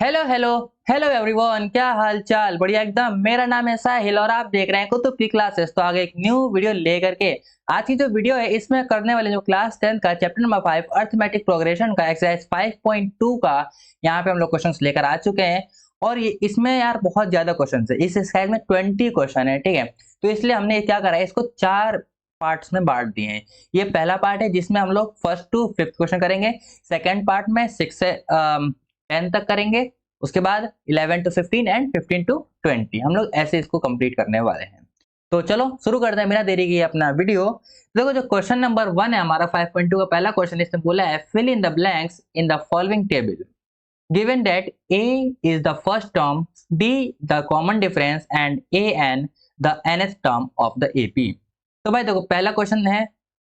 Hello hello hello everyone, क्या हाल चाल। बढ़िया एकदम। मेरा नाम है साहिल और आप देख रहे हैं कुतुब की क्लासेस। तो आगे एक न्यू वीडियो लेकर के आज की जो वीडियो है इसमें करने वाले जो क्लास 10 का चैप्टर नंबर 5 अर्थमेटिक प्रोग्रेशन का एक्सरसाइज 5.2 का यहाँ पे हम लोग क्वेश्चंस लेकर आ चुके हैं। और ये इसमें यार बहुत ज्यादा क्वेश्चंस है। इस एक्सरसाइज में 20 क्वेश्चन है, ठीक है। तो इसलिए हमने क्या करा है, इसको 4 पार्ट्स में बांट दिए हैं। ये पहला पार्ट है जिसमें हम लोग फर्स्ट टू फिफ्थ क्वेश्चन करेंगे। सेकेंड पार्ट में 6 से 10 तक करेंगे। उसके बाद 11 to 15 एंड 15 to 20 हम लोग ऐसे इसको कंप्लीट करने वाले हैं। तो चलो शुरू करते हैं बिना देरी के अपना वीडियो। देखो जो क्वेश्चन नंबर 1 है हमारा 5.2 का पहला क्वेश्चन, इसने बोला है fill in the blanks in the following table given that a is the first term, d the common difference and an the nth term of the ap। तो भाई देखो पहला क्वेश्चन है,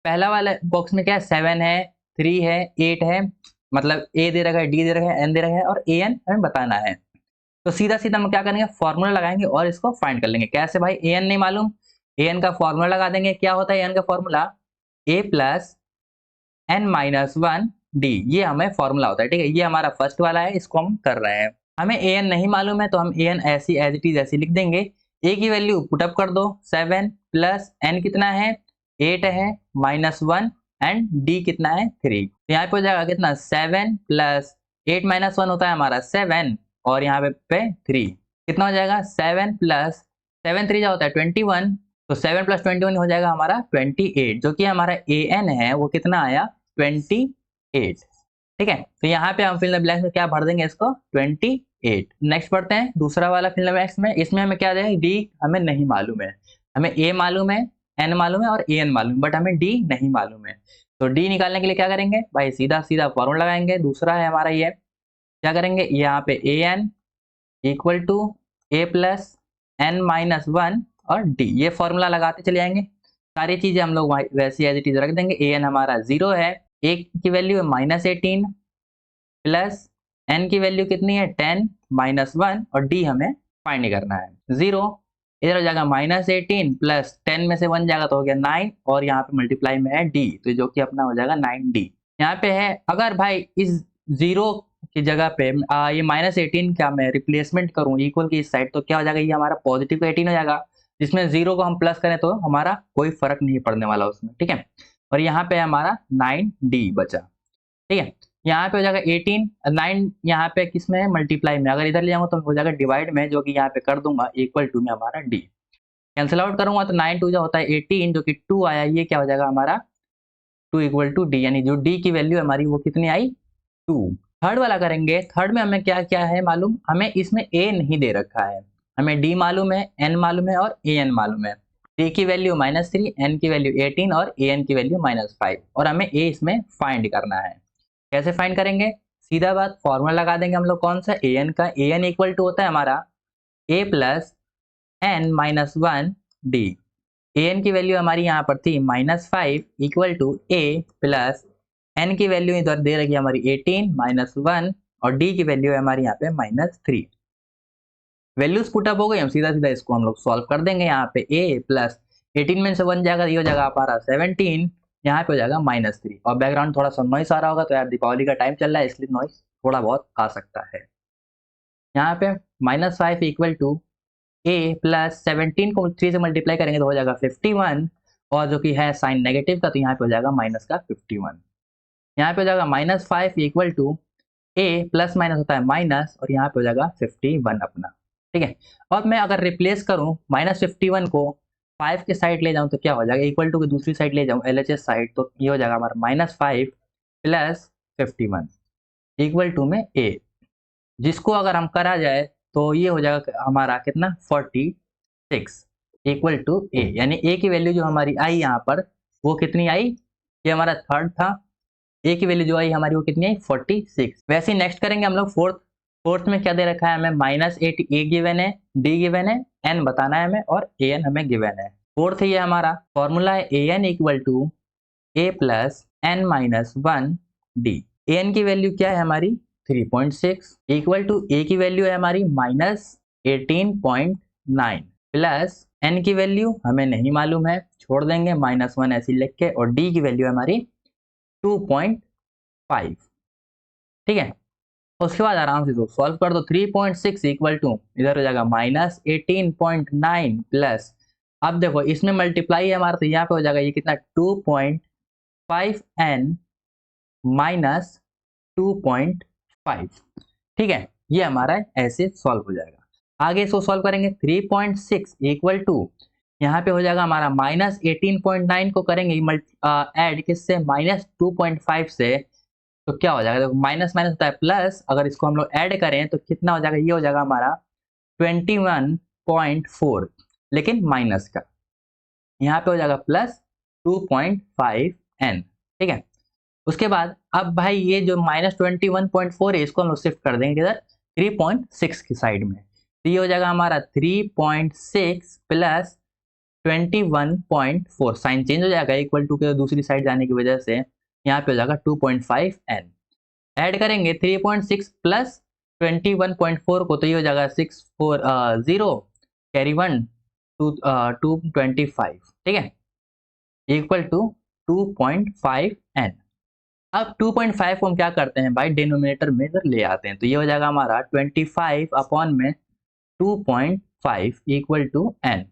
पहला वाला बॉक्स में क्या है, 7 है, 3 है, 8 है, मतलब ए दे रखा है, डी दे रखा है, एन दे रखा है और ए एन हमें बताना है। तो सीधा सीधा हम क्या करेंगे, फॉर्मूला लगाएंगे और इसको फाइंड कर लेंगे। कैसे भाई, ए एन नहीं मालूम, ए एन का फॉर्मूला लगा देंगे। क्या होता है ए एन का formula, A plus N minus one D, ये हमें फॉर्मूला होता है, ठीक है। ये हमारा फर्स्ट वाला है, इसको हम कर रहे हैं। हमें ए एन नहीं मालूम है तो हम ए एन ऐसी एज इट इज ऐसी लिख देंगे। ए की वैल्यू पुटअप कर दो, 7 प्लस एन कितना है, 8 है, माइनस 1 एंड डी कितना है, 3। तो यहाँ पे हो जाएगा कितना, 7 प्लस 8 माइनस 1 होता है हमारा 7 और यहाँ पे 3 कितना हो जाएगा, 7 प्लस 7 3 होता है 21। तो 7 प्लस 21 हो जाएगा हमारा 28, जो कि हमारा ए एन है वो कितना आया, 28, ठीक है। तो यहाँ पे हम फिल इन द ब्लैंक्स में क्या भर देंगे, इसको 28। नेक्स्ट पढ़ते हैं दूसरा वाला फिल इन द ब्लैंक्स में। इसमें हमें क्या देंगे, डी हमें नहीं मालूम है। हमें ए मालूम है, एन मालूम है और ए एन मालूम है, बट हमें डी नहीं मालूम है। तो डी निकालने के लिए क्या करेंगे भाई, सीधा सीधा फॉर्मूला लगाएंगे। दूसरा है हमारा ये, क्या करेंगे, यहाँ पे A N equal to A plus N minus one और डी, ये फॉर्मूला लगाते चले जाएंगे। सारी चीजें हम लोग वैसी एज इट इज रख देंगे। ए एन हमारा 0 है, ए की वैल्यू है -18 प्लस एन की वैल्यू कितनी है 10 माइनस 1 और डी हमें फाइंड करना है 0। इधर हो जाएगा -18 प्लस 10 में से 1 जाएगा तो हो गया 9 और यहाँ पे मल्टीप्लाई में है डी, तो जो कि अपना हो जाएगा 9d। यहाँ पे है, अगर भाई इस 0 की जगह पे ये -18 का मैं रिप्लेसमेंट करूँ इक्वल की इस साइड, तो क्या हो जाएगा, ये हमारा पॉजिटिव 18 हो जाएगा। जिसमें 0 को हम प्लस करें तो हमारा कोई फर्क नहीं पड़ने वाला उसमें, ठीक है। और यहाँ पे हमारा 9d बचा, ठीक है। यहाँ पे हो जाएगा 18, 9 यहाँ पे किस में है, मल्टीप्लाई में। अगर इधर ले जाऊंगा तो हो जाएगा डिवाइड में, जो कि यहाँ पे कर दूंगा इक्वल टू में हमारा डी। कैंसिल आउट करूंगा तो 9 2 जो होता है 18, जो कि 2 आया, ये क्या हो जाएगा हमारा 2 इक्वल टू डी, यानी जो डी की वैल्यू हमारी वो कितनी आई, 2। थर्ड वाला करेंगे। थर्ड में हमें क्या क्या है मालूम, हमें इसमें ए नहीं दे रखा है। हमें डी मालूम है, एन मालूम है और ए एन मालूम है। डी की वैल्यू -3, एन की वैल्यू 18 और ए एन की वैल्यू -5 और हमें ए इसमें फाइंड करना है। कैसे फाइंड करेंगे, सीधा बात, फॉर्मूला लगा देंगे हम लोग कौन सा, ए एन का। ए एन इक्वल टू होता है हमारा A plus N minus one D. A N की वैल्यू हमारी यहाँ पर थी -5 equal to A plus N की वैल्यू इधर दे रखी है हमारी 18 माइनस 1 और डी की वैल्यू है हमारी यहाँ पे -3। वैल्यूज पुटअप हो गई, हम सीधा सीधा इसको हम लोग सॉल्व कर देंगे। यहाँ पे a प्लस 18 में से 1 जाएगा, ये हो जाएगा हमारा 17, यहाँ पे हो जाएगा -3। और बैकग्राउंड थोड़ा सा नॉइस आ रहा होगा, तो यार दीपावली का टाइम चल रहा है इसलिए नॉइस थोड़ा बहुत आ सकता है। यहाँ पे -5 इक्वल टू a प्लस 17 को 3 से मल्टीप्लाई करेंगे तो हो जाएगा 51 और जो कि है साइन नेगेटिव का, तो यहाँ पे हो जाएगा माइनस का 51। यहाँ पे हो जाएगा -5 equal to a plus minus होता है माइनस और यहाँ पे हो जाएगा 51 अपना, ठीक है। और मैं अगर रिप्लेस करूँ -51 को 5 के साइड ले जाऊँ तो क्या हो जाएगा, इक्वल टू की दूसरी साइड ले जाऊँ LHS साइड, तो ये हो जाएगा हमारा -5 प्लस 51 इक्वल टू में a, जिसको अगर हम करा जाए तो ये हो जाएगा हमारा कितना 46 इक्वल टू a, यानी a की वैल्यू जो हमारी आई यहाँ पर वो कितनी आई, ये हमारा थर्ड था। ए की वैल्यू जो आई हमारी वो कितनी आई 46। वैसे ही नेक्स्ट करेंगे हम लोग फोर्थ। फोर्थ में क्या दे रखा है हमें, -8 ए गिवन है, डी गिवन है, एन बताना है हमें और ए एन हमें गिवन है। फोर्थ ये हमारा फॉर्मूला है A N equal to A plus N minus one D. A N की वैल्यू क्या है हमारी 3.6 इक्वल टू ए की वैल्यू है हमारी -18.9 प्लस एन की वैल्यू हमें नहीं मालूम है, छोड़ देंगे -1 ऐसी लिख के, और डी की वैल्यू है हमारी 2.5, ठीक है। उसके बाद आराम से सॉल्व कर दो। 3.6 इक्वल टू इधर हो जाएगा -18.9 प्लस, अब देखो इसमें मल्टीप्लाई है हमारा तो यहाँ पे हो जाएगा ये कितना 2.5n माइनस 2.5। ठीक है, ये हमारा ऐसे सॉल्व हो जाएगा। आगे इसको सॉल्व करेंगे 3.6 इक्वल टू यहाँ पे हो जाएगा हमारा -18.9 को करेंगे ऐड किससे -2.5 से, तो क्या हो जाएगा देखो माइनस माइनस होता है प्लस, अगर इसको हम लोग ऐड करें तो कितना हो जाएगा, ये हो जाएगा हमारा 21.4 लेकिन माइनस का, यहाँ पे हो जाएगा प्लस 2.5n। ठीक है, उसके बाद अब भाई ये जो -21.4 है इसको हम लोग शिफ्ट कर देंगे इधर 3.6 की साइड में, तो ये हो जाएगा हमारा 3.6 प्लस 21.4, साइन चेंज हो जाएगा इक्वल टू के दूसरी साइड जाने की वजह से, यहाँ पे हो जाएगा 2.5n। ऐड करेंगे 3.6 प्लस 21.4 को, तो ये हो जाएगा 640 कैरी 1 225। ठीक है, इक्वल टू 2.5n। अब 2.5 को हम क्या करते हैं भाई डिनोमिनेटर में इधर ले आते हैं, तो ये हो जाएगा हमारा 25 अपॉन में 2.5 इक्वल टू n।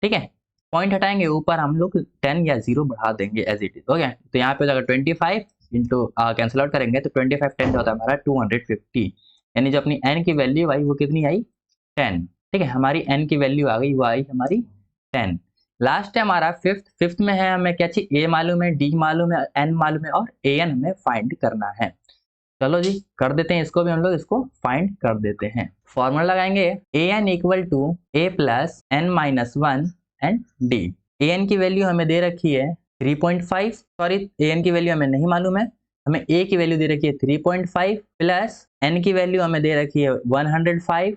ठीक है, पॉइंट हटाएंगे ऊपर हम लोग 10 या 0 बढ़ा देंगे एज इट इज। ओके, तो यहाँ पे हो जाएगा 25 इंटू कैंसिल आउट करेंगे तो 25 10 होता है हमारा 250, यानी जो अपनी n की वैल्यू आई वो कितनी आई 10। ठीक है, हमारी n की वैल्यू आ गई, वो आई हमारी 10। लास्ट है हमारा फिफ्थ में है हमें क्या चाहिए, a मालूम है, d मालूम है, n मालूम है और an हमें फाइंड करना है। चलो जी कर देते हैं इसको भी, हम लोग इसको फाइंड कर देते हैं। फॉर्मूला लगाएंगे an equal to a plus n minus 1 and d। an की वैल्यू हमें दे रखी है 3.5, सॉरी an की वैल्यू हमें नहीं मालूम है, हमें a की वैल्यू दे रखी है 3.5 प्लस n की वैल्यू हमें दे रखी है 105,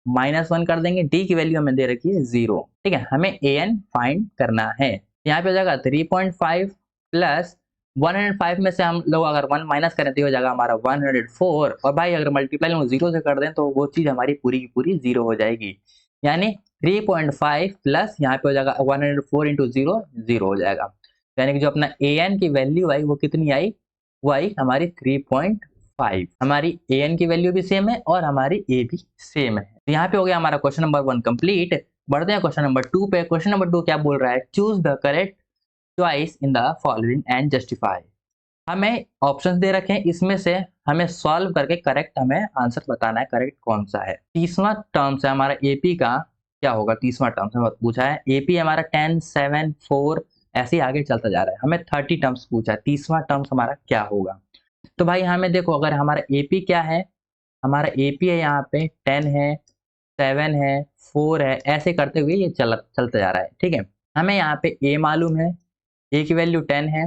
माइनस 1 कर देंगे, d की वैल्यू हमें दे रखी है 0। ठीक है, हमें an फाइंड करना है। यहाँ पे हो जाएगा 3.5 प्लस 105 में से हम लोग अगर 1 माइनस करें तो हो जाएगा हमारा 104, और भाई अगर मल्टीप्लाई हम 0 से कर दें तो वो चीज़ हमारी पूरी की पूरी 0 हो जाएगी, यानी 3.5 प्लस यहाँ पे हो जाएगा 104 इंटू 0 0 हो जाएगा, यानी कि जो अपना an की वैल्यू आई वो कितनी आई, वो आई हमारी 3.5। हमारी an की वैल्यू भी सेम है और हमारी a भी सेम है। तो यहाँ पे हो गया हमारा क्वेश्चन नंबर 1 कंप्लीट। बढ़ते हैं क्वेश्चन नंबर 2 पे। क्वेश्चन नंबर 2 क्या बोल रहा है, choose the correct choice in the following and justify. हमें ऑप्शंस दे रखे हैं, इसमें से हमें सॉल्व करके करेक्ट हमें आंसर बताना है, करेक्ट कौन सा है। 30वां टर्म्स है हमारा एपी का, क्या होगा 30वां टर्म्स में पूछा है, एपी हमारा 10 7 4 ऐसे ही आगे चलता जा रहा है, हमें 30 टर्म्स पूछा है, 30वां टर्म्स हमारा क्या होगा। तो भाई हमें देखो अगर हमारा एपी क्या है, हमारा एपी है यहाँ पे 10 है 7 है 4 है, ऐसे करते हुए ये चलता जा रहा है। ठीक है, हमें यहाँ पे ए मालूम है, ए की वैल्यू 10 है,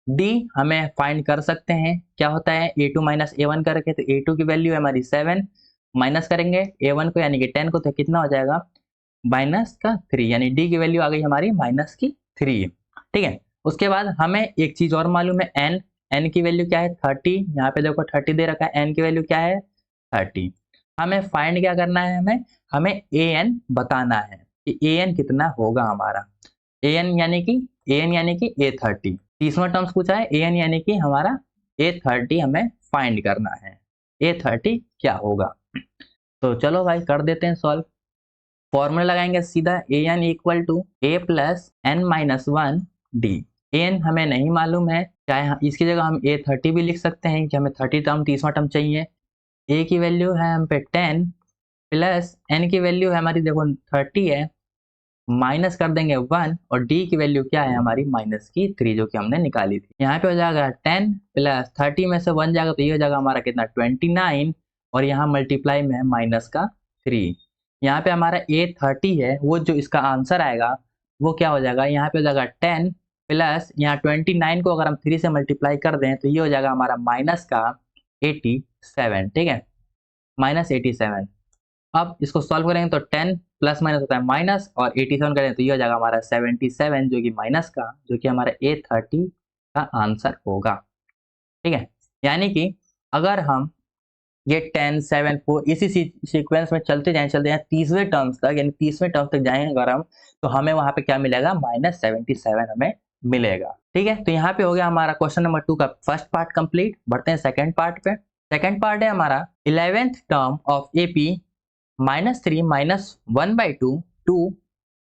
डी हमें फाइंड कर सकते हैं, क्या होता है a2 माइनस a1 करके, तो a2 की वैल्यू है हमारी 7, माइनस करेंगे a1 को यानी कि 10 को, तो कितना हो जाएगा माइनस का 3, यानी डी की वैल्यू आ गई हमारी माइनस की 3। ठीक है, उसके बाद हमें एक चीज और मालूम है n की वैल्यू क्या है 30, यहाँ पे देखो 30 दे रखा है, n की वैल्यू क्या है 30। हमें फाइंड क्या करना है, हमें an बताना है कि an कितना होगा हमारा, an यानी कि a30। 30वां टर्म्स पूछा है an यानी कि हमारा a30 हमें फाइंड करना है, a30 क्या होगा। तो चलो भाई कर देते हैं सॉल्व। फॉर्मूला लगाएंगे सीधा an equal to a plus n minus 1 d। an हमें नहीं मालूम है, चाहे इसकी जगह हम a30 भी लिख सकते हैं कि हमें 30 टर्म 30वां टर्म चाहिए। a की वैल्यू है हम पे 10 प्लस n की वैल्यू है हमारी देखो 30 है, माइनस कर देंगे 1, और d की वैल्यू क्या है हमारी माइनस की 3 जो कि हमने निकाली थी। यहाँ पे हो जाएगा 10 प्लस 30 में से 1 जाएगा तो ये हो जाएगा हमारा कितना 29, और यहाँ मल्टीप्लाई में है माइनस का 3। यहाँ पे हमारा a30 है, वो जो इसका आंसर आएगा वो क्या हो जाएगा, यहाँ पे हो जाएगा 10 प्लस यहाँ 29 को अगर हम 3 से मल्टीप्लाई कर दें तो ये हो जाएगा हमारा माइनस का 87। ठीक है, माइनस 87। अब इसको सॉल्व करेंगे तो 10 प्लस माइनस होता है माइनस, और 87 करें तो ये हो जाएगा हमारा 77 जो कि माइनस का, जो कि हमारा a30 का आंसर होगा। ठीक है, यानी कि अगर हम ये 10 7 4 इसी सीक्वेंस में चलते जाएं 30वें टर्म्स तक, यानी 30वें टर्म्स तक जाएंगे अगर हम, तो हमें वहां पे क्या मिलेगा -77 हमें मिलेगा। ठीक है, तो यहाँ पे हो गया हमारा क्वेश्चन नंबर 2 का फर्स्ट पार्ट कंप्लीट। बढ़ते हैं सेकंड पार्ट पे। सेकेंड पार्ट है हमारा 11th term of AP -3 -1/2 2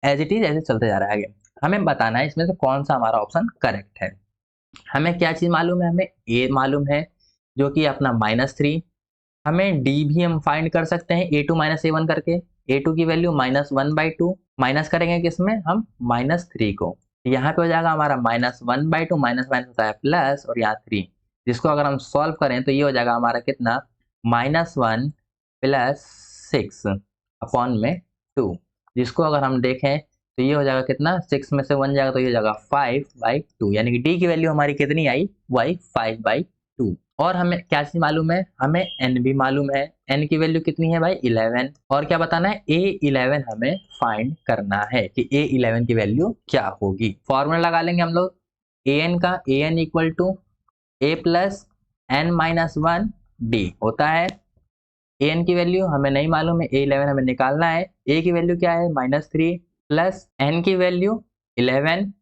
as it is ऐसे चलते जा रहा है आगे। हमें बताना है इसमें से कौन सा हमारा ऑप्शन करेक्ट है। हमें क्या चीज मालूम है, हमें A मालूम है जो कि अपना -3, हमें D भी हम फाइंड कर सकते हैं A2 - A1 करके। A2 की वैल्यू -1/2 माइनस करेंगे किसमें हम -3 को, यहाँ पे हो जाएगा हमारा -1/2 माइनस माइनस होता है प्लस और यहाँ 3, जिसको अगर हम सॉल्व करें तो ये हो जाएगा हमारा कितना -1 + 6 अपॉन में 2, जिसको अगर हम देखें तो ये हो जाएगा कितना 6 में से 1 जाएगा तो ये हो जाएगा 5/2, यानी कि डी की वैल्यू हमारी कितनी आई वही 5/2। और हमें क्या चीज मालूम है, हमें n भी मालूम है, n की वैल्यू कितनी है भाई 11, और क्या बताना है A11 हमें फाइंड करना है कि A11 की वैल्यू क्या होगी। फॉर्मूला लगा लेंगे हम लोग an का, an equal to A + n-1 D होता है। an की वैल्यू हमें नहीं मालूम है, A11 हमें निकालना है। a की वैल्यू क्या है -3 प्लस n की वैल्यू 11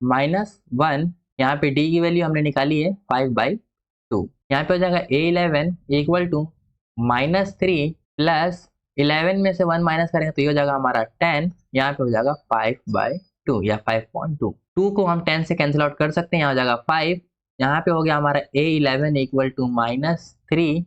-1, यहाँ पे d की वैल्यू हमने निकाली है 5/2, यहाँ पे हो जाएगा A11 इक्वल टू -3 प्लस 11 में से 1 माइनस करेंगे तो ये हो जाएगा हमारा 10, यहाँ पे हो जाएगा 5/2 या 5.2। 2 को हम 10 से कैंसिल आउट कर सकते हैं, यहाँ हो जाएगा 5, यहाँ पे हो गया हमारा A11 इक्वल टू -3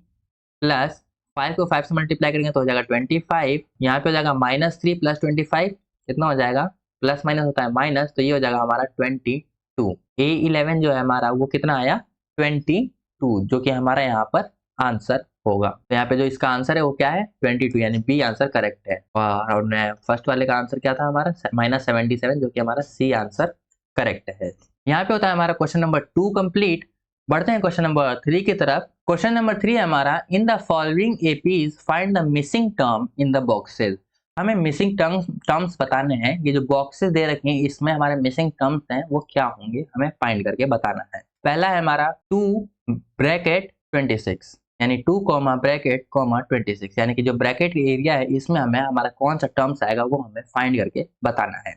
प्लस 5 को 5 से मल्टीप्लाई करेंगे तो हो जाएगा 25, यहाँ पे हो जाएगा -3 + 25 कितना हो जाएगा, प्लस माइनस होता है माइनस, तो ये हो जाएगा हमारा 22। A11 जो है हमारा वो कितना आया 22, जो कि हमारा यहाँ पर आंसर होगा। तो यहाँ पे जो इसका आंसर है वो क्या है 22, यानी बी आंसर करेक्ट है। और फर्स्ट वाले का आंसर क्या था हमारा -77, जो कि हमारा सी आंसर करेक्ट है। यहाँ पे होता है हमारा क्वेश्चन नंबर 2 कंप्लीट। बढ़ते हैं क्वेश्चन नंबर 3 की तरफ। क्वेश्चन नंबर 3 है हमारा इन the following APs find the missing term in the boxes. हमें मिसिंग टर्म्स बताने हैं, ये जो बॉक्सेस दे रखे हैं इसमें हमारे मिसिंग टर्म्स हैं वो क्या होंगे हमें फाइंड करके बताना है। पहला है हमारा 2 ब्रैकेट 26, यानी 2 ब्रैकेट 26, यानी कि जो ब्रैकेट एरिया है इसमें हमें हमारा कौन सा टर्म्स आएगा वो हमें फाइंड करके बताना है।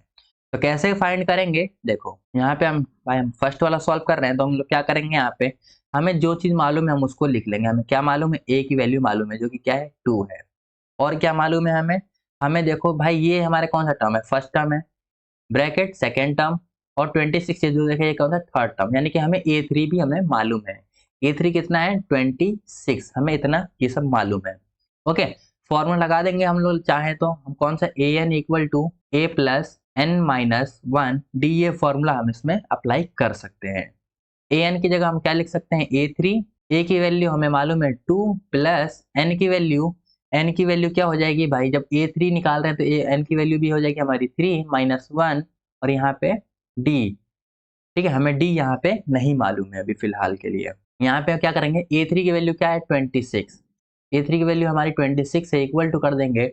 तो कैसे फाइंड करेंगे, देखो यहाँ पे हम फर्स्ट वाला सॉल्व कर रहे हैं, तो हम लोग क्या करेंगे, यहाँ पे हमें जो चीज मालूम है हम उसको लिख लेंगे। हमें क्या मालूम है, a की वैल्यू मालूम है जो कि क्या है 2 है, और क्या मालूम है हमें, हमें देखो भाई ये हमारे कौन सा टर्म है, फर्स्ट टर्म है, ब्रैकेट सेकेंड टर्म, और 26 से जो देखे ये कौन सा थर्ड टर्म, यानी कि हमें A3 भी हमें मालूम है। A3 कितना है 26, हमें इतना ये सब मालूम है। ओके, फॉर्मूला लगा देंगे हम लोग चाहे तो, हम कौन सा an equal to A + n-1 D, ये फॉर्मूला हम इसमें अप्लाई कर सकते हैं। an की जगह हम क्या लिख सकते हैं A3, a की वैल्यू हमें मालूम है 2 प्लस n की वैल्यू क्या हो जाएगी भाई, जब A3 निकाल रहे हैं तो n की वैल्यू भी हो जाएगी हमारी 3 -1, और यहाँ पे d, ठीक है, हमें d यहाँ पे नहीं मालूम है अभी फिलहाल के लिए। यहाँ पे क्या करेंगे, A3 की वैल्यू क्या है 26, A3 की वैल्यू हमारी 26 है, इक्वल टू कर देंगे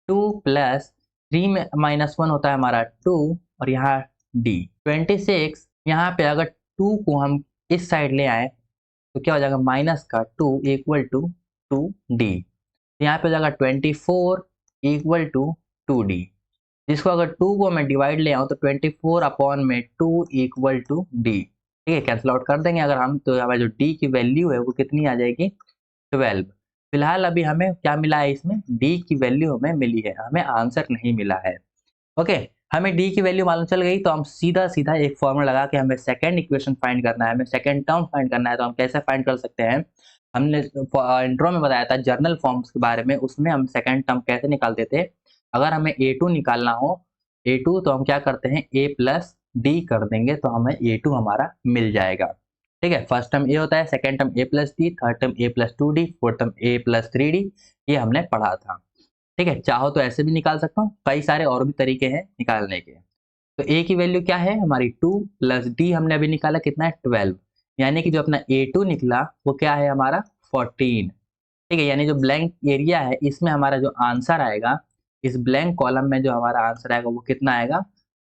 2 प्लस 3 में -1 होता है हमारा 2, और यहाँ d 26, यहाँ पे अगर 2 को हम इस साइड ले आए तो क्या हो जाएगा -2 इक्वल टू 2d, यहाँ पे हो जाएगा 24 इक्वल टू 2d, जिसको अगर 2 को मैं डिवाइड ले आऊँ तो 24 अपॉन में 2 इक्वल टू d, ठीक है, कैंसिल आउट कर देंगे अगर हम, तो हमारी जो d की वैल्यू है वो कितनी आ जाएगी 12। फिलहाल अभी हमें क्या मिला है, इसमें d की वैल्यू हमें मिली है, हमें आंसर नहीं मिला है। ओके, हमें d की वैल्यू मालूम चल गई तो हम सीधा सीधा एक फॉर्मूला लगा के हमें सेकंड इक्वेशन फाइंड करना है, हमें सेकंड टर्म फाइंड करना है। तो हम कैसे फाइंड कर सकते हैं, हमने इंट्रो में बताया था जर्नल फॉर्म्स के बारे में, उसमें हम सेकंड टर्म कैसे निकालते थे। अगर हमें A2 निकालना हो, A2 तो हम क्या करते हैं A + D कर देंगे तो हमें A2 हमारा मिल जाएगा। ठीक है, फर्स्ट टर्म A होता है, second term A + D, third term A + 2D, fourth term A + 3D, ये हमने पढ़ा था। ठीक है, चाहो तो ऐसे भी निकाल सकता हूँ, कई सारे और भी तरीके हैं निकालने के। तो A की वैल्यू क्या है हमारी 2 प्लस D हमने अभी निकाला कितना है 12, यानी कि जो अपना A2 निकला वो क्या है हमारा 14। ठीक है, यानी जो ब्लैंक एरिया है इसमें हमारा जो आंसर आएगा, इस ब्लैंक कॉलम में जो हमारा आंसर आएगा वो कितना आएगा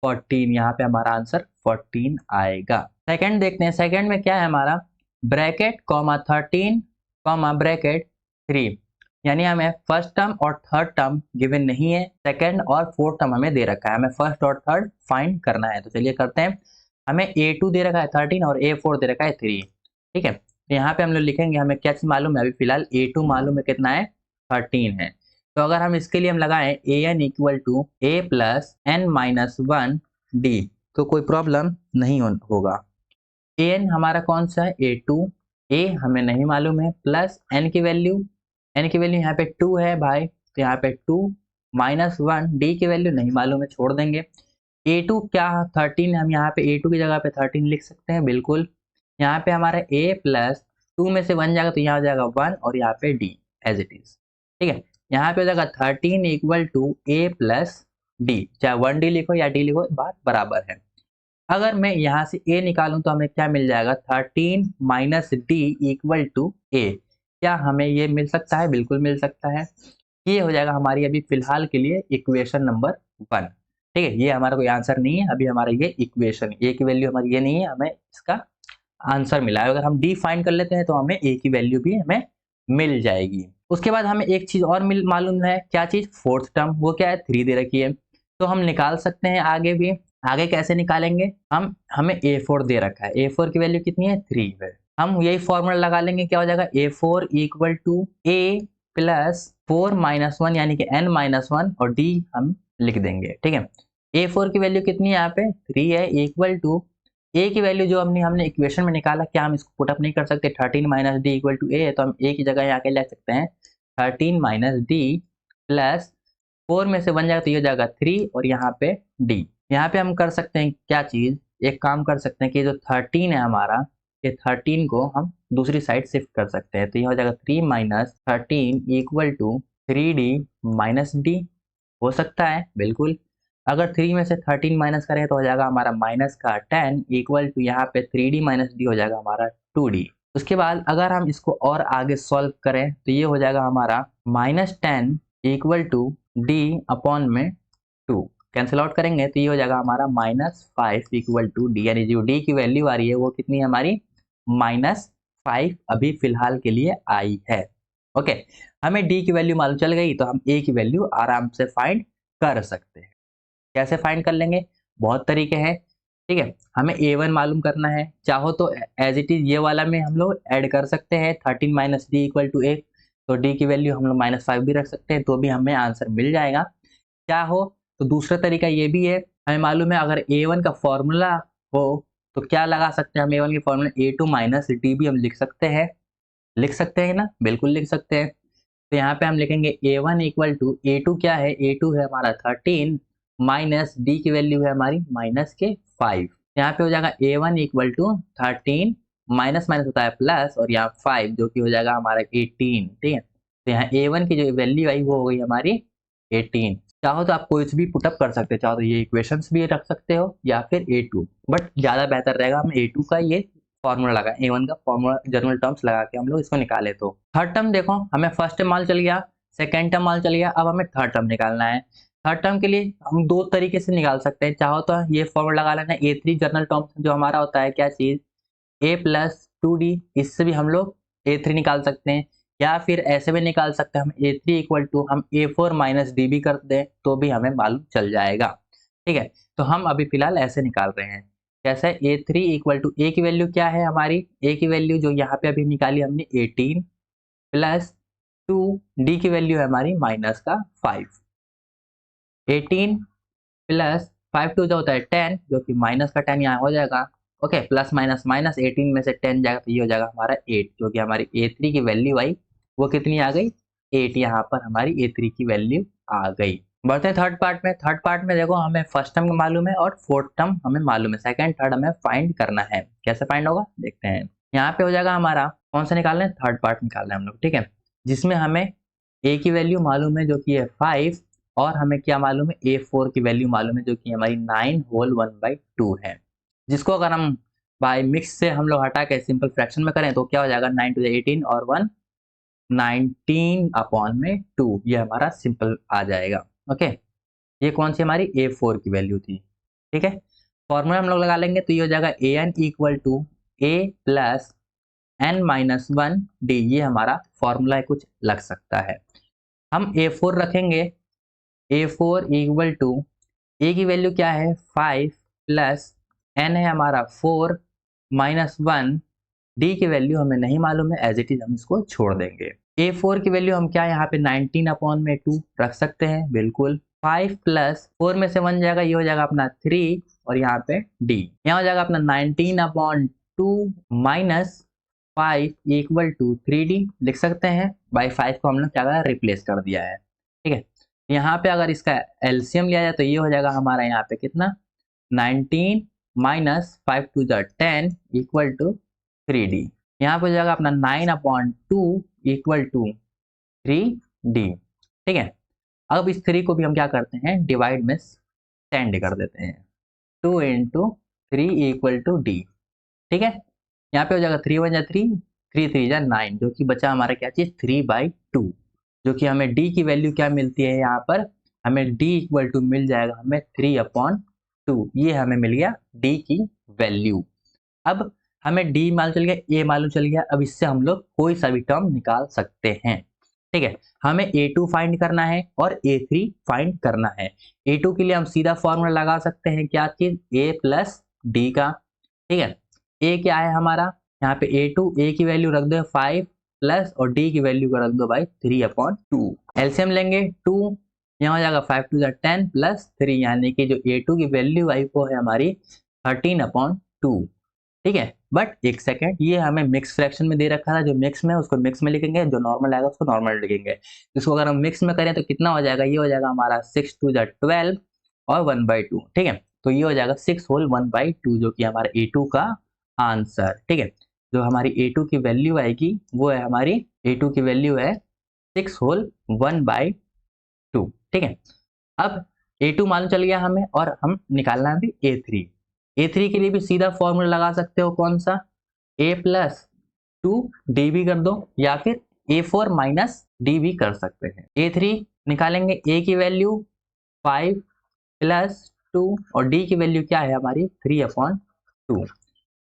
14, यहाँ पे हमारा आंसर 14 आएगा। सेकंड देखते हैं, सेकंड में क्या है हमारा ब्रैकेट 13 ब्रैकेट 3, यानी हमें फर्स्ट टर्म और थर्ड टर्म गिवन नहीं है, सेकंड और फोर्थ टर्म हमें दे रखा है, हमें फर्स्ट और थर्ड फाइंड करना है। तो चलिए करते हैं, हमें A2 दे रखा है 13 और A4 दे रखा है 3। ठीक है, तो यहाँ पे हम लोग लिखेंगे हमें क्या चीज मालूम है, अभी फिलहाल A2 मालूम है कितना है, 13 है। तो अगर हम इसके लिए हम लगाएं an equal to a plus n minus one D, तो कोई प्रॉब्लम नहीं होगा। an हमारा कौन सा है, A2, a हमें नहीं मालूम है, प्लस n की वैल्यू यहाँ पे 2 है भाई, तो यहाँ पे 2 माइनस वन, डी की वैल्यू नहीं मालूम है, छोड़ देंगे। A2 क्या 13 है, हम यहाँ पे A2 की जगह पे 13 लिख सकते हैं, बिल्कुल। यहाँ पे हमारा a प्लस 2 में से 1 जाएगा तो यहाँ हो जाएगा 1, और यहाँ पे d एज इट इज, ठीक है। यहाँ पे हो जाएगा 13 equal to a plus D, चाहे 1d लिखो या d लिखो, बात बराबर है। अगर मैं यहाँ से a निकालूं तो हमें क्या मिल जाएगा, 13 minus D equal to a। क्या हमें ये मिल सकता है, बिल्कुल मिल सकता है। ये हो जाएगा हमारी अभी फिलहाल के लिए इक्वेशन नंबर 1, ठीक है। ये हमारा कोई आंसर नहीं है, अभी हमारा ये इक्वेशन, a की वैल्यू हमारी ये नहीं है, हमें इसका आंसर मिला है। अगर हम डी फाइंड कर लेते हैं तो हमें a की वैल्यू भी हमें मिल जाएगी। उसके बाद हमें एक चीज और मालूम है, क्या चीज, फोर्थ टर्म, वो क्या है, 3 दे रखी है, तो हम निकाल सकते हैं आगे भी। आगे कैसे निकालेंगे, हमें A4 दे रखा है, A4 की वैल्यू कितनी है, 3 है। हम यही फॉर्मूला लगा लेंगे, क्या हो जाएगा, A4 equal to a plus 4 minus one यानी कि n माइनस वन, और d हम लिख देंगे, ठीक है। A4 की वैल्यू कितनी है, यहाँ पे 3 है, इक्वल टू a की वैल्यू जो हमने इक्वेशन में निकाला, क्या हम इसको पुटअप नहीं कर सकते, 13 minus D equal to a, तो हम a की जगह यहाँ के लिख सकते हैं 13 माइनस डी प्लस 4 में से 1 जाएगा तो ये हो जाएगा 3, और यहाँ पे d। यहाँ पे हम कर सकते हैं क्या चीज, एक काम कर सकते हैं कि जो 13 है हमारा, ये 13 को हम दूसरी साइड शिफ्ट कर सकते हैं, तो ये हो जाएगा 3 minus 13 equal to 3d minus D, हो सकता है, बिल्कुल। अगर 3 में से 13 माइनस करें तो हो जाएगा हमारा माइनस का 10 इक्वल टू यहाँ पे 3d माइनस डी हो जाएगा हमारा 2d। उसके बाद अगर हम इसको और आगे सॉल्व करें तो ये हो जाएगा हमारा minus 10 equal to D upon में 2, कैंसिल आउट करेंगे तो ये हो जाएगा हमारा -5 इक्वल टू डी, यानी जो डी की वैल्यू आ रही है वो कितनी है हमारी, -5 अभी फिलहाल के लिए आई है। ओके, हमें डी की वैल्यू मालूम चल गई तो हम ए की वैल्यू आराम से फाइंड कर सकते हैं। कैसे फाइंड कर लेंगे, बहुत तरीके हैं, ठीक है। हमें A1 मालूम करना है, चाहो तो एज इट इज ये वाला में हम लोग ऐड कर सकते हैं 13 माइनस डी इक्वल टू ए, तो डी की वैल्यू हम लोग -5 भी रख सकते हैं, तो भी हमें आंसर मिल जाएगा। चाहो तो दूसरा तरीका ये भी है, हमें मालूम है अगर A1 का फॉर्मूला हो तो क्या लगा सकते हैं हम, A1 की फॉर्मूला A2 माइनस डी भी हम लिख सकते हैं ना, बिल्कुल लिख सकते हैं। तो यहाँ पे हम लिखेंगे A1 इक्वल टू A2, क्या है, A2 है हमारा 13 माइनस डी की वैल्यू है हमारी माइनस के 5, यहाँ पे हो जाएगा A1 equal to 13 minus minus होता है प्लस, और यहाँ 5 जो कि हो जाएगा हमारा 18, ठीक है। तो यहाँ A1 की जो वैल्यू आई वो हो गई हमारी 18। चाहो तो आप कुछ भी पुटअप कर सकते हो, चाहो तो ये इक्वेशंस भी रख सकते हो या फिर A2, बट ज़्यादा बेहतर रहेगा हम A2 का ये फॉर्मूला लगा, A1 का फॉर्मूला जनरल टर्म्स लगा के हम लोग इसको निकाले। तो थर्ड टर्म देखो, हमें फर्स्ट टर्म माल चल गया, सेकेंड टर्म माल चल गया, अब हमें थर्ड टर्म निकालना है। थर्ड टर्म के लिए हम दो तरीके से निकाल सकते हैं, चाहो तो ये फॉर्मूला लगा लेना A3 जनरल टर्म्स जो हमारा होता है, क्या चीज, a प्लस 2d, इससे भी हम लोग A3 निकाल सकते हैं, या फिर ऐसे भी निकाल सकते हैं हम A3 इक्वल टू हम A4 माइनस डी भी कर दें तो भी हमें मालूम चल जाएगा, ठीक है। तो हम अभी फिलहाल ऐसे निकाल रहे हैं, जैसे A3 इक्वल टू a की वैल्यू क्या है हमारी, a की वैल्यू जो यहाँ पे अभी निकाली हमने 18 प्लस 2, d की वैल्यू है हमारी माइनस का 5, 18 प्लस 5 टू जो होता है 10, जो कि माइनस का 10 यहाँ हो जाएगा, ओके, प्लस माइनस माइनस 18 में से 10 जाएगा तो ये हो जाएगा हमारा 8, जो कि हमारी A3 की वैल्यू आई वो कितनी आ गई, 8, यहाँ पर हमारी A3 की वैल्यू आ गई। बढ़ते हैं थर्ड पार्ट में। थर्ड पार्ट में देखो, हमें फर्स्ट टर्म मालूम है और फोर्थ टर्म हमें मालूम है, सेकंड थर्ड हमें फाइंड करना है। कैसे फाइंड होगा देखते हैं। यहाँ पे हो जाएगा हमारा कौन सा निकालना है, थर्ड पार्ट निकालना है हम लोग, ठीक है, जिसमें हमें a की वैल्यू मालूम है जो कि है 5, और हमें क्या मालूम है, A4 की वैल्यू मालूम है जो कि हमारी 9 होल 1/2 है, जिसको अगर हम बाय मिक्स से हम लोग हटा के सिंपल फ्रैक्शन में करें तो क्या हो जाएगा, 9 टू 18 और 1 19 अपॉन में 2, ये हमारा सिंपल आ जाएगा। ओके, ये कौन सी हमारी A4 की वैल्यू थी, ठीक है। फॉर्मूला हम लोग लगा लेंगे तो ये हो जाएगा an equal to a plus n minus 1 D, ये हमारा फॉर्मूला कुछ लग सकता है। हम A4 रखेंगे, A4 इक्वल टू a की वैल्यू क्या है 5 प्लस n है हमारा 4 माइनस 1 डी की वैल्यू हमें नहीं मालूम है, एज इट इज हम इसको छोड़ देंगे। A4 की वैल्यू हम क्या यहाँ पे 19/2 रख सकते हैं, बिल्कुल। 5 प्लस 4 में से 1 जाएगा, ये हो जाएगा अपना 3 और यहाँ पे D, यहाँ हो जाएगा अपना 19/2 माइनस 5 इक्वल टू 3D लिख सकते हैं। बाई 5 को हमने क्या करा, रिप्लेस कर दिया है, ठीक है। यहाँ पे अगर इसका एलसीएम लिया जाए तो ये हो जाएगा हमारा यहाँ पे कितना, 19 minus 5 to the 10 equal to 3D। यहाँ पे हो जाएगा अपना 9/2 इक्वल टू 3D, ठीक है। अब इस 3 को भी हम क्या करते हैं, डिवाइड में सेंड कर देते हैं, 2 इंटू 3 इक्वल टू D, ठीक है। यहाँ पे हो जाएगा 3 1 जा 3, 3 3 जा 9, जो कि बचा हमारा क्या चीज 3/2, जो कि हमें D की वैल्यू क्या मिलती है, यहाँ पर हमें D इक्वल टू मिल जाएगा हमें 3/2, ये हमें मिल गया D की वैल्यू। अब हमें D मालूम चल गया, A मालूम चल गया, अब इससे हम लोग कोई सा भी टर्म निकाल सकते हैं, ठीक है। हमें A2 फाइंड करना है और A3 फाइंड करना है। A2 के लिए हम सीधा फॉर्मूला लगा सकते हैं, क्या चीज, A प्लस D का, ठीक है। A क्या है हमारा, यहाँ पे A2, A की वैल्यू रख दो 5 प्लस और D की वैल्यू को रख दो भाई 3/2। एलसीएम लेंगे 2, यहाँ हो जाएगा 5 टू 10 प्लस 3, यानी कि जो A2 की वैल्यू आई वो है हमारी 13/2, ठीक है। बट एक सेकेंड, ये हमें मिक्स फ्रैक्शन में दे रखा था, जो मिक्स में उसको मिक्स में लिखेंगे, जो नॉर्मल आएगा उसको नॉर्मल लिखेंगे। इसको अगर हम मिक्स में करें तो कितना हो जाएगा, ये हो जाएगा हमारा 6 टू 12 और 1/2, ठीक है। तो ये हो जाएगा 6 होल 1/2, जो कि हमारा A2 का आंसर, ठीक है। जो हमारी A2 की वैल्यू आएगी वो है हमारी, A2 की वैल्यू है 6 होल 1/2, ठीक है। अब A2 मालूम चल गया हमें और हम निकालना है भी A3। A3 के लिए भी सीधा फॉर्मूला लगा सकते हो, कौन सा, A प्लस 2D भी कर दो या फिर A4 माइनस D भी कर सकते हैं। A3 निकालेंगे, A की वैल्यू 5 प्लस 2 और D की वैल्यू क्या है हमारी 3/2।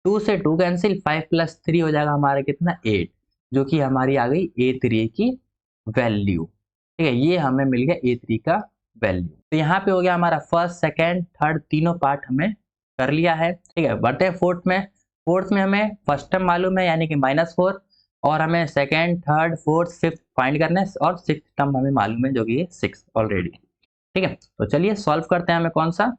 2 से 2 कैंसिल, 5 प्लस 3 हो जाएगा हमारा कितना 8, जो कि हमारी आ गई A3 की वैल्यू, ठीक है। ये हमें मिल गया A3 का वैल्यू। तो यहाँ पे हो गया हमारा फर्स्ट सेकेंड थर्ड तीनों पार्ट हमें कर लिया है, ठीक है। बढ़ते हैं फोर्थ में। फोर्थ में हमें फर्स्ट टर्म मालूम है यानी कि -4, और हमें second third fourth fifth find करना है, और सिक्स टर्म हमें मालूम है जो कि 6 ऑलरेडी, ठीक है। तो चलिए सॉल्व करते हैं, हमें कौन सा,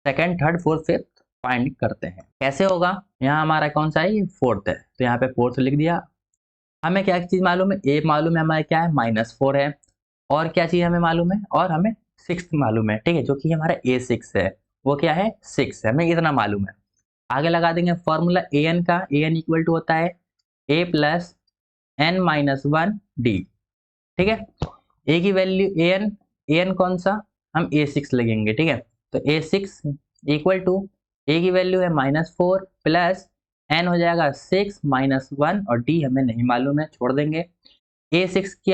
second third fourth fifth find करते हैं। कैसे होगा, यहाँ हमारा कौन सा है, ये फोर्थ है, तो यहाँ पे फोर्थ लिख दिया। हमें क्या चीज मालूम है, ए मालूम है हमारा क्या है, -4 है, और क्या चीज हमें मालूम है, और हमें 6 मालूम है, ठीक है, जो कि हमारा A6 है, वो क्या है 6 है, हमें इतना मालूम है। आगे लगा देंगे फॉर्मूला an का, an इक्वल टू होता है a प्लस n-1d, ठीक है। a की वैल्यू an कौन सा, हम A6 लगेंगे, ठीक है। तो A6 इक्वल टू a की वैल्यू है -4 प्लस n हो जाएगा 6 -1 और d हमें नहीं मालूम है, छोड़ देंगे। A6 की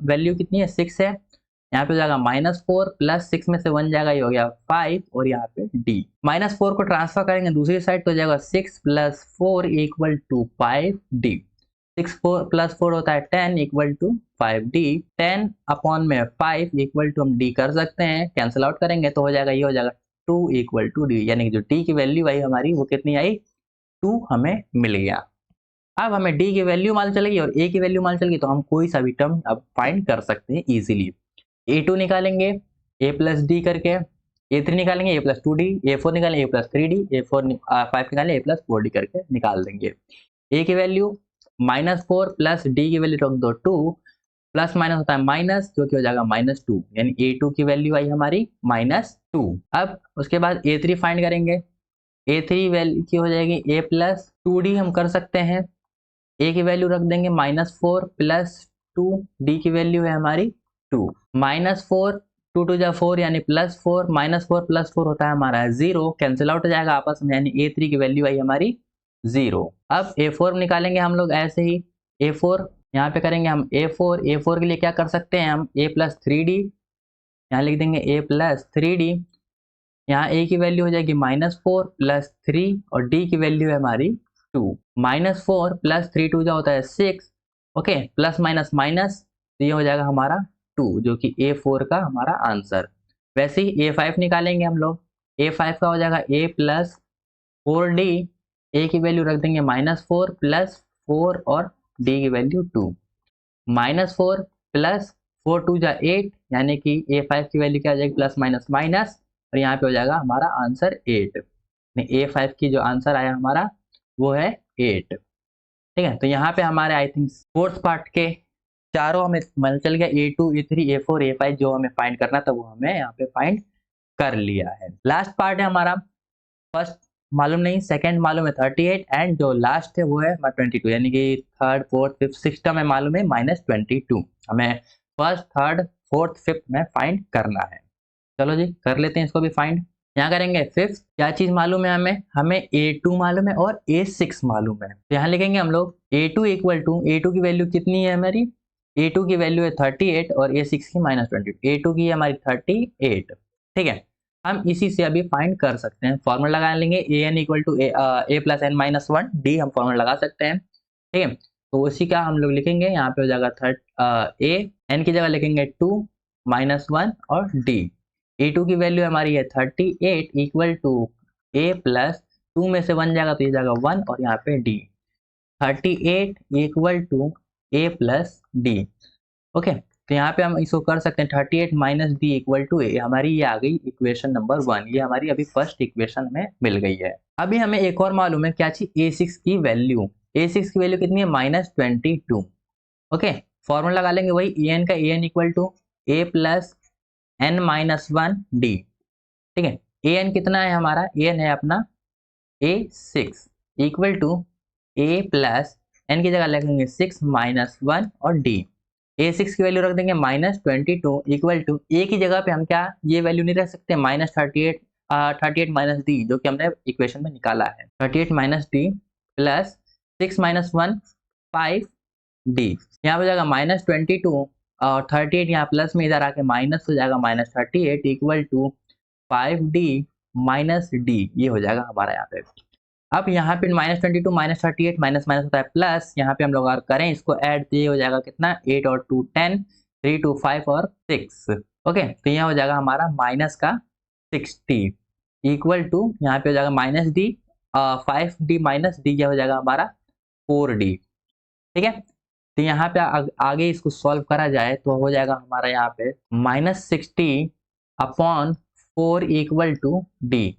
वैल्यू कितनी है, 6 है, यहाँ पे हो जाएगा -4 प्लस 6 में से 1 जाएगा, ये हो गया 5 और यहाँ पे D। -4 को ट्रांसफर करेंगे दूसरी साइड तो हो जाएगा 6 plus 4 equal to 5D। 6 plus 4 होता है 10 इक्वल टू 5D। 10 अपॉन में 5 इक्वल टू हम D कर सकते हैं, कैंसिल आउट करेंगे तो हो जाएगा, ये हो जाएगा 2 इक्वल टू D, यानी कि जो D की वैल्यू आई हमारी वो कितनी आई, 2 हमें मिल गया। अब हमें D की वैल्यू मालूम चलेगी और A की वैल्यू मालूम चलेगी, तो हम कोई सा भी टर्म अब फाइंड कर सकते हैं इजीली। A2 निकालेंगे A प्लस डी करके, A3 निकालेंगे A प्लस 2D, A4 निकालेंगे A प्लस 3D, A5 निकालेंगे A प्लस 4D करके निकाल देंगे। A की वैल्यू -4 प्लस D की वैल्यू रख दो 2, प्लस माइनस होता है माइनस, जो कि हो जाएगा -2, यानी A2 की वैल्यू आई हमारी -2। अब उसके बाद A3 फाइंड करेंगे, A3 वैल्यू की हो जाएगी A प्लस 2D हम कर सकते हैं, A की वैल्यू रख देंगे -4 प्लस 2, D की वैल्यू है हमारी 2, -4 2 2 जा 4 यानी +4, -4 प्लस 4 होता है हमारा 0, कैंसिल आउट हो जाएगा आपस में, यानी A3 की वैल्यू आई हमारी 0। अब A4 निकालेंगे हम लोग ऐसे ही, A4 यहाँ पे करेंगे हम A4 के लिए क्या कर सकते हैं हम, A प्लस 3D, यहाँ लिख देंगे A प्लस 3D, यहाँ A की वैल्यू हो जाएगी -4 प्लस 3 और D की वैल्यू है हमारी 2, -4 प्लस 3 2 जा होता है 6, ओके, प्लस माइनस माइनस, तो ये हो जाएगा हमारा 2, जो कि A4 का हमारा आंसर। वैसे ही A5 निकालेंगे हम लोग, A5 का हो जाएगा A प्लस 4D ए की वैल्यू रख देंगे -4 प्लस 4 और डी की वैल्यू 2। -4 प्लस 4 2 जा 8 यानी कि A5 की वैल्यू क्या आ जाएगी प्लस माइनस माइनस, और यहाँ पे हो जाएगा हमारा आंसर 8। A5 की जो आंसर आया हमारा वो है 8। ठीक है, तो यहाँ पे हमारे आई थिंक फोर्थ पार्ट के चारों हमें मतलब चल गया A2 A3 A4 A5 जो हमें फाइंड करना था वो हमें यहाँ पे फाइंड कर लिया है। लास्ट पार्ट है हमारा, फर्स्ट मालूम नहीं, सेकंड मालूम है 38 एंड जो लास्ट है वो है 22, यानी कि थर्ड फोर्थ फिफ्थ सिक्स में मालूम है -22। हमें फर्स्ट थर्ड फोर्थ फिफ्थ में फाइंड करना है। चलो जी कर लेते हैं इसको भी फाइंड। यहाँ करेंगे फिफ्थ, क्या चीज मालूम है हमें A2 मालूम है और A6 मालूम है। तो यहाँ लिखेंगे हम लोग A2 इक्वल टू, A2 की वैल्यू कितनी है हमारी, A2 की वैल्यू है 38 और A6 की -20। A2 की है हमारी 38। ठीक है, हम इसी से अभी फाइंड कर सकते हैं। फॉर्मूला लगा लेंगे an equal to a plus n minus 1 D, हम फॉर्मूला लगा सकते हैं। ठीक है, तो उसी का हम लोग लिखेंगे, यहाँ पे हो जाएगा a, n की जगह लिखेंगे 2 -1 और d। A2 की वैल्यू हमारी है 38 इक्वल टू a प्लस 2 में से 1 जाएगा तो ये जाएगा 1 और यहाँ पे d। 38 equal to a plus d। Okay, तो यहाँ पे हम इसको कर सकते हैं 38 minus D equal to A, हमारी ये आ गई इक्वेशन नंबर 1। ये हमारी अभी फर्स्ट इक्वेशन में मिल गई है। अभी हमें एक और मालूम है क्या चीज, A6 की वैल्यू। A6 की वैल्यू कितनी है -22। ओके, फॉर्मूला लगा लेंगे वही an का, an equal to a plus n minus 1 D. ठीक है, an कितना है हमारा, an है अपना A6 equal to a plus n की जगह लिखेंगे 6 माइनस 1 और d। A6 की वैल्यू रख देंगे -22 इक्वल टू a की जगह पे हम क्या ये वैल्यू नहीं रख सकते, -38 माइनस डी जो कि हमने इक्वेशन में निकाला है। 38 minus D plus 6 minus 1 5 D. यहाँ पे जाएगा -22 और 38 यहाँ प्लस में इधर आके माइनस हो जाएगा -38 equal to 5d minus D, ये हो जाएगा हमारा यहाँ पे। अब यहाँ पे -22 -38 माइनस माइनस होता है प्लस, यहाँ पे हम लोग अगर करें इसको ऐड तो ये हो जाएगा कितना 8 और 2 10, 3 2 5 और 6। ओके, तो यहाँ हो जाएगा हमारा माइनस का 60 इक्वल टू यहाँ पे हो जाएगा -d 5d माइनस डी, क्या हो जाएगा हमारा 4d। ठीक है, तो यहाँ पे आगे इसको सॉल्व करा जाए तो हो जाएगा हमारा यहाँ पे -60 अपॉन 4 इक्वल टू डी।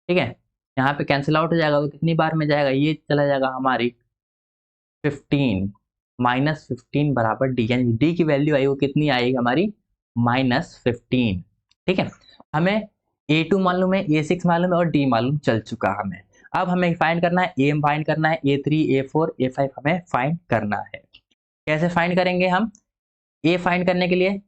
ठीक है, यहाँ पे कैंसिल आउट हो जाएगा तो कितनी बार में जाएगा, ये चला जाएगा हमारी 15 -15 बराबर डी, यानी डी की वैल्यू आई वो कितनी आएगी हमारी -15। ठीक है, हमें A2 मालूम है, A6 मालूम है और D मालूम चल चुका हमें। अब हमें फाइंड करना है, A फाइंड करना है, A3 A4 A5 हमें फाइंड करना है। कैसे फाइंड करेंगे हम, A फाइंड करने के लिए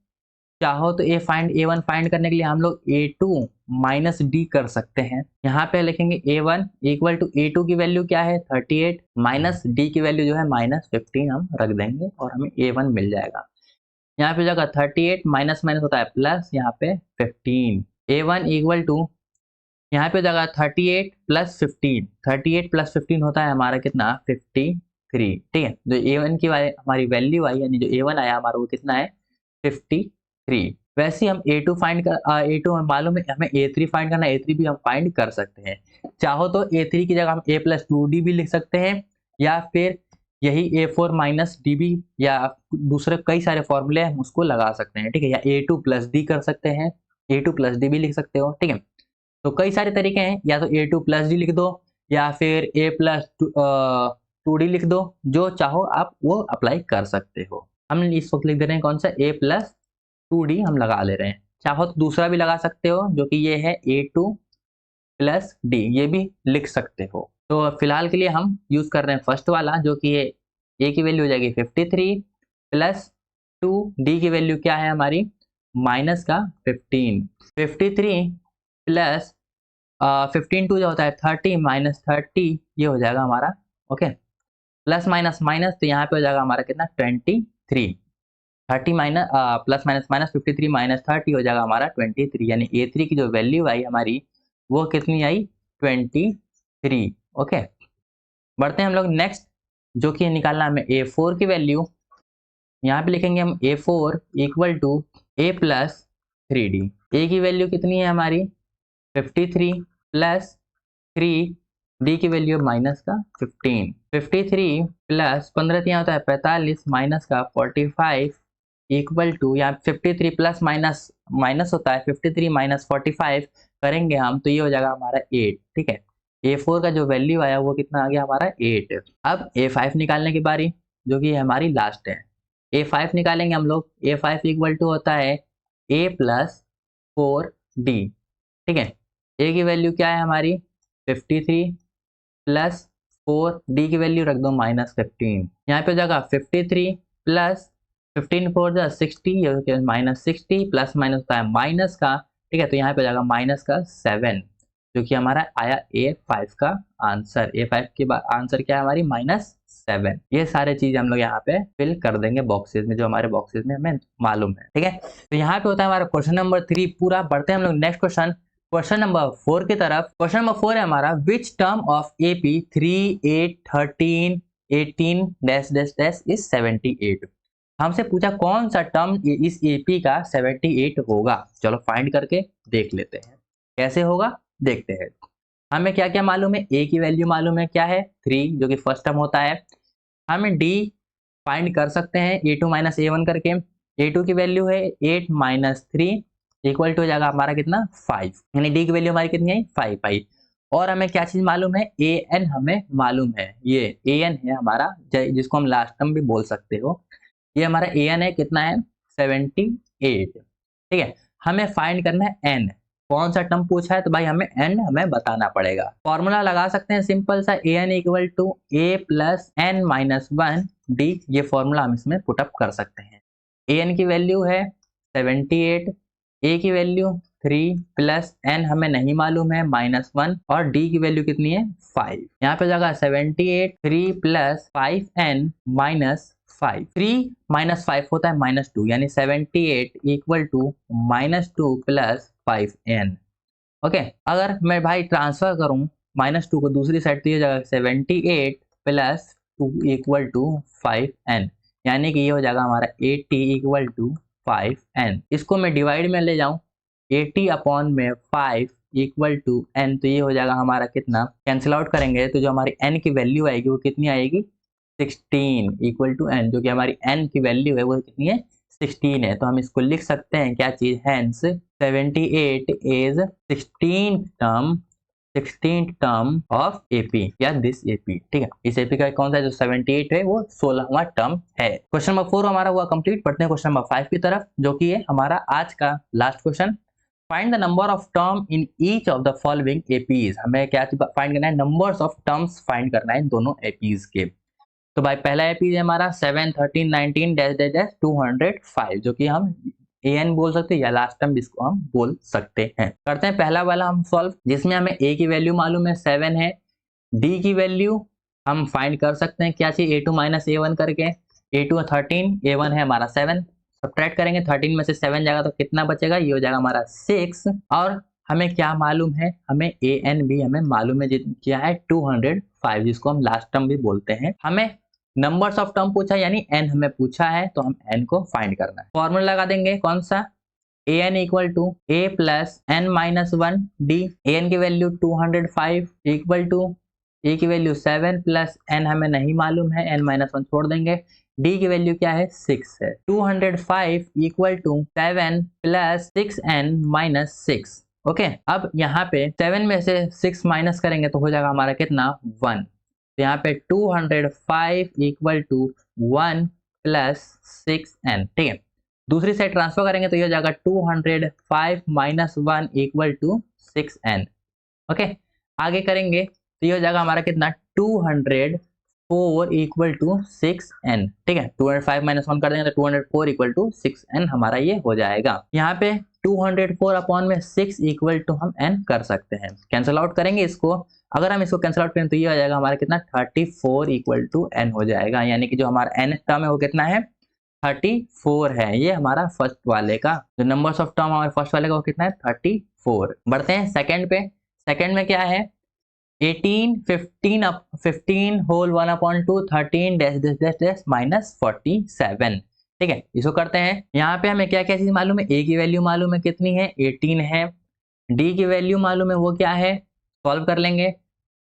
चाहो तो A1 फाइंड करने के लिए हम लोग A2 माइनस डी कर सकते हैं। यहाँ पे लिखेंगे A1 इक्वल टू A2 की वैल्यू क्या है 38 माइनस डी की वैल्यू जो है -15 हम रख देंगे और हमें A1 मिल जाएगा। यहाँ पे जगह 38 माइनस माइनस होता है प्लस, यहाँ पे 15 A1 इक्वल टू यहाँ पे जगह 38 प्लस 15, 38 प्लस 15 होता है हमारा कितना 53। ठीक है, जो A1 की हमारी वैल्यू आई यानी जो A1 आया हमारा वो कितना है 53। वैसे हम A2 फाइंड कर A2 हमें मालूम है, हमें A3 फाइंड करना है, A3 भी हम फाइंड कर सकते हैं। चाहो तो A3 की जगह हम A प्लस 2D भी लिख सकते हैं या फिर यही A4 माइनस डी भी, या दूसरे कई सारे फॉर्मूले हम उसको लगा सकते हैं। ठीक है, या A2 प्लस डी कर सकते हैं, A2 प्लस डी भी लिख सकते हो। ठीक है, तो कई सारे तरीके हैं, या तो A2 प्लस डी लिख दो या फिर A प्लस 2D लिख दो, जो चाहो आप वो अप्लाई कर सकते हो। हम इस वक्त लिख दे रहे हैं कौन सा A प्लस 2D हम लगा ले रहे हैं। चाहो तो दूसरा भी लगा सकते हो जो कि ये है A2 प्लस डी, ये भी लिख सकते हो। तो फिलहाल के लिए हम यूज कर रहे हैं फर्स्ट वाला जो कि A की वैल्यू हो जाएगी 53 प्लस 2 डी की वैल्यू क्या है हमारी माइनस का 15। 53 प्लस 15 2 जो होता है 30 माइनस 30, ये हो जाएगा हमारा ओके, प्लस माइनस माइनस तो यहाँ पे हो जाएगा हमारा कितना 23। 30 minus plus minus minus 53 minus 30 हो जाएगा हमारा 23, यानी A3 की जो वैल्यू आई हमारी वो कितनी आई 23। ओके, बढ़ते हैं हम लोग नेक्स्ट, जो कि निकालना हमें A4 की वैल्यू। यहाँ पे लिखेंगे हम A4 equal to A plus 3D। A की वैल्यू कितनी है हमारी 53 प्लस 3 डी की वैल्यू माइनस का 15, 53 प्लस 15 यहाँ होता है 45 माइनस का 45 इक्वल टू, यहाँ 53 प्लस माइनस माइनस होता है 53 माइनस 45 करेंगे हम तो ये हो जाएगा हमारा 8। ठीक है, A4 का जो वैल्यू आया वो कितना आ गया हमारा 8। अब A5 निकालने की बारी, जो कि हमारी लास्ट है। A5 निकालेंगे हम लोग। A5 इक्वल टू होता है A प्लस 4D। ठीक है, A की वैल्यू क्या है हमारी 53 प्लस 4D की वैल्यू रख दो माइनस 15। यहाँ पे हो जाएगा 53 प्लस 15 4 जा 60, माइनस 60 प्लस माइनस होता है माइनस का। ठीक है, तो यहाँ पे हो जाएगा माइनस का 7, जो कि हमारा आया A5 का आंसर। A5 के बाद आंसर क्या है हमारी -7। ये सारे चीज हम लोग यहाँ पे फिल कर देंगे बॉक्सेस में, जो हमारे बॉक्सेस में हमें मालूम है। ठीक है, तो यहाँ पे होता है हमारा क्वेश्चन नंबर 3 पूरा। बढ़ते हैं हम लोग नेक्स्ट क्वेश्चन, क्वेश्चन नंबर 4 की तरफ। क्वेश्चन नंबर 4 है हमारा, which term of AP 3 8 13 18 dash dash dash is 78। हमसे पूछा कौन सा टर्म इस AP का 78 होगा। चलो फाइंड करके देख लेते हैं कैसे होगा, देखते हैं। हमें क्या क्या मालूम है, A की वैल्यू मालूम है क्या है 3, जो कि फर्स्ट टर्म होता है। हमें D फाइंड कर सकते हैं A2 माइनस A1 करके। A2 की वैल्यू है 8 माइनस 3 इक्वल टू हो जाएगा हमारा कितना 5, यानी D की वैल्यू हमारी कितनी है 5 आई। और हमें क्या चीज मालूम है, AN हमें मालूम है। ये AN है हमारा, जिसको हम लास्ट टर्म भी बोल सकते हो। ये हमारा AN है, कितना है 78। ठीक है, हमें फाइंड करना है N। कौन सा टर्म पूछा है तो भाई हमें N हमें बताना पड़ेगा। फॉर्मूला लगा सकते हैं सिंपल सा, AN equal to A plus N minus 1D। ये फॉर्मूला हम इसमें पुटअप कर सकते हैं। AN की वैल्यू है 78, A की वैल्यू 3 प्लस N हमें नहीं मालूम है -1, और D की वैल्यू कितनी है 5। यहाँ पे जाएगा 78 3 प्लस 5N माइनस 5। 3 माइनस 5 होता है -2, यानी 78 equal to -2 plus 5N। Okay, अगर मैं भाई ट्रांसफर करूं -2 को दूसरी साइड तो ये जाएगा 78 प्लस 2 इक्वल टू 5N, यानी कि ये हो जाएगा हमारा 80 इक्वल टू 5N। इसको मैं डिवाइड में ले जाऊं 80 अपॉन में 5 इक्वल टू N, तो ये हो जाएगा हमारा कितना, कैंसिल आउट करेंगे तो जो हमारी N की वैल्यू आएगी वो कितनी आएगी 16 इक्वल टू N, जो कि हमारी N की वैल्यू है वो कितनी है 16 है। तो हम इसको लिख सकते हैं क्या चीज, hence 78 is 16th term of AP या दिस AP। ठीक है, इस AP का कौन सा जो 78 है वो 16वां टर्म है। क्वेश्चन नंबर 4 हमारा हुआ कंप्लीट। पढ़ते हैं क्वेश्चन नंबर 5 की तरफ, जो कि है हमारा आज का last question. Find the number of term in each of the following APs। हमें क्या फाइंड करना है, नंबर्स ऑफ टर्म्स फाइंड करना है दोनों APs के। तो भाई पहला एपी है हमारा 7 13 19 डैश डैश डैश 205, जो कि हम AN बोल सकते हैं या लास्ट टर्म इसको हम बोल सकते हैं। करते हैं पहला वाला हम सॉल्व, जिसमें हमें A की वैल्यू मालूम है 7 है। D की वैल्यू हम फाइंड कर सकते हैं क्या चाहिए, A2 माइनस A1 करके। A2 13, A1 है हमारा 7। सब्ट्रैक्ट करेंगे 13 में से 7 जाएगा तो कितना बचेगा, ये हो जाएगा हमारा 6। और हमें क्या मालूम है, हमें AN भी हमें मालूम है क्या है 205, जिसको हम लास्ट टर्म भी बोलते हैं। हमें नंबर्स ऑफ टर्म पूछा यानी N हमें पूछा है, तो हम N को फाइंड करना है। फॉर्मूला लगा देंगे कौन सा, AN equal to A plus N minus 1D। AN की वैल्यू 205 इक्वल टू A की वैल्यू 7 प्लस N हमें नहीं मालूम है, N माइनस 1 छोड़ देंगे। D की वैल्यू क्या है 6 है। 205 equal to 7 plus 6N minus 6। Okay, अब यहाँ पे 7 में से 6 माइनस करेंगे तो हो जाएगा हमारा कितना 1। तो यहाँ पे 205 इक्वल टू 1 प्लस 6N। ठीक है, दूसरी साइड ट्रांसफर करेंगे तो ये हो जाएगा 205 minus 1 equal to 6N। Okay, आगे करेंगे तो ये हो जाएगा हमारा कितना 204 इक्वल टू 6N। ठीक है, 205 माइनस 1 कर देंगे तो 204 इक्वल टू 6N हमारा ये हो जाएगा। यहाँ पे 204 अपॉन में 6 इक्वल टू हम N कर सकते हैं। कैंसिल आउट करेंगे इसको, अगर हम इसको कैंसिल आउट करें तो ये हो जाएगा हमारा कितना 34 इक्वल टू N हो जाएगा, यानी कि जो हमारा N टर्म है वो कितना है 34 है। ये हमारा फर्स्ट वाले का जो नंबर्स ऑफ टर्म हमारे फर्स्ट वाले का वो कितना है 34। बढ़ते हैं सेकंड पे। सेकंड में क्या है 18 15 whole 1/2 13 dash dash dash dash minus 47। ठीक है, इसको करते हैं। यहाँ पे हमें क्या क्या चीज मालूम है, A की वैल्यू मालूम है कितनी है 18 है। D की वैल्यू मालूम है वो क्या है, सॉल्व कर लेंगे।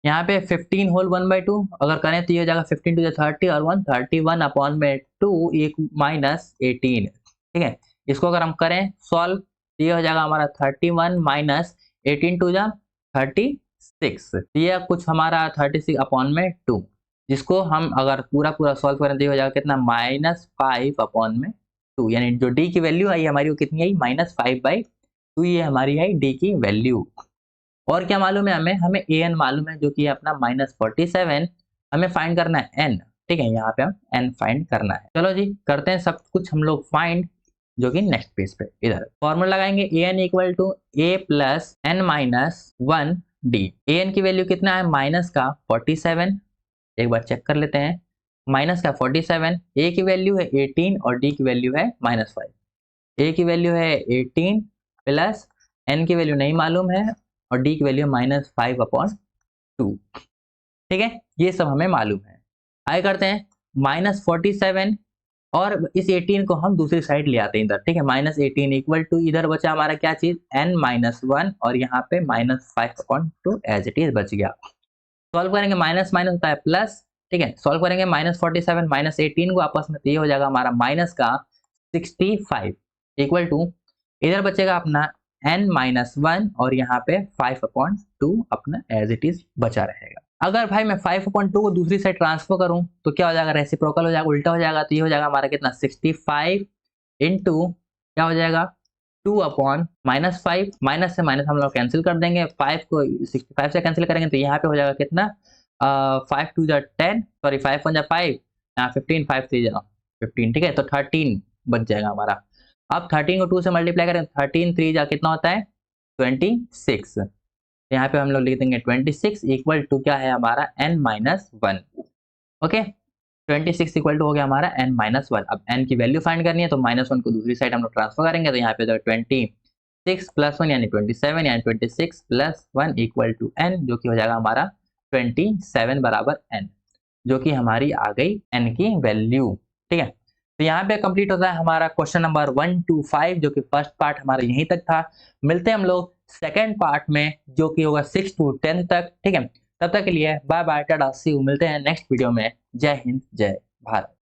यहाँ पे 15 होल 1/2 अगर करें तो ये हो जाएगा 15 टू 30 और 131 अपॉन में 2 एक माइनस 18। ठीक है, इसको अगर हम करें सॉल्व तो ये हो जाएगा हमारा 31 माइनस 18 टू जा 36। ये कुछ हमारा 36 अपॉन में 2, जिसको हम अगर पूरा पूरा सॉल्व करें तो ये हो जाएगा कितना -5 अपॉन में 2, यानी जो डी की वैल्यू आई हमारी वो कितनी आई -5/2, ये हमारी आई डी की वैल्यू। और क्या मालूम है हमें an मालूम है जो कि अपना -47, हमें फाइंड करना है n। ठीक है, यहाँ पे हम n फाइंड करना है। चलो जी करते हैं सब कुछ हम लोग फाइंड, जो कि नेक्स्ट पेज पे इधर फॉर्मूला लगाएंगे an equal to a plus n minus 1 d. an की वैल्यू कितना है माइनस का 47, एक बार चेक कर लेते हैं, माइनस का 47, a की वैल्यू है 18 और d की वैल्यू है -5। a की वैल्यू है 18 प्लस n की वैल्यू नहीं मालूम है और d की वैल्यू -5/2। ठीक है, ये सब हमें मालूम है। आगे करते हैं -47 और इस 18 को हम दूसरी साइड ले आते हैं इधर। ठीक है, -18 इक्वल टू इधर बचा हमारा क्या चीज n-1 और यहाँ पे -5/2 एज इट इज बच गया। सॉल्व करेंगे माइनस माइनस होता है प्लस। ठीक है, सॉल्व करेंगे -47 -18 को आपस में, तो ये हो जाएगा हमारा माइनस का 65 इक्वल टू इधर बचेगा अपना n-1 और यहाँ पे 5/2 अपना एज इट इज बचा रहेगा। अगर भाई मैं 5/2 को दूसरी साइड ट्रांसफर करूं तो क्या हो जाएगा, रेसिप्रोकल हो जाएगा, उल्टा हो जाएगा। तो ये हो जाएगा हमारा कितना 65 इंटू क्या हो जाएगा 2/-5, माइनस से माइनस हम लोग कैंसिल कर देंगे, 5 को 65 से कैंसिल करेंगे तो यहाँ पे हो जाएगा कितना 5 2 10, सॉरी 5 1 5, यहाँ 15, 5 3 15। ठीक है, तो 13 बच जाएगा हमारा। अब 13 को 2 से मल्टीप्लाई करें, 13 3 जा कितना होता है 26। यहाँ पे हम लोग लिख देंगे 26 इक्वल टू क्या है हमारा n-1। ओके, 26 इक्वल टू हो गया हमारा n-1। अब n की वैल्यू फाइंड करनी है तो -1 को दूसरी साइड हम लोग ट्रांसफर करेंगे, तो यहाँ पे 26 प्लस 1 यानी 27, यानी 26 प्लस 1 इक्वल टू n, जो कि हो जाएगा हमारा 27 बराबर n, जो कि हमारी आ गई n की वैल्यू। ठीक है, तो यहाँ पे कंप्लीट होता है हमारा क्वेश्चन नंबर 1 to 5, जो कि फर्स्ट पार्ट हमारा यहीं तक था। मिलते हैं हम लोग सेकेंड पार्ट में, जो कि होगा 6 to 10 तक। ठीक है, तब तक के लिए bye bye, tata, see you. मिलते हैं नेक्स्ट वीडियो में। जय हिंद, जय भारत।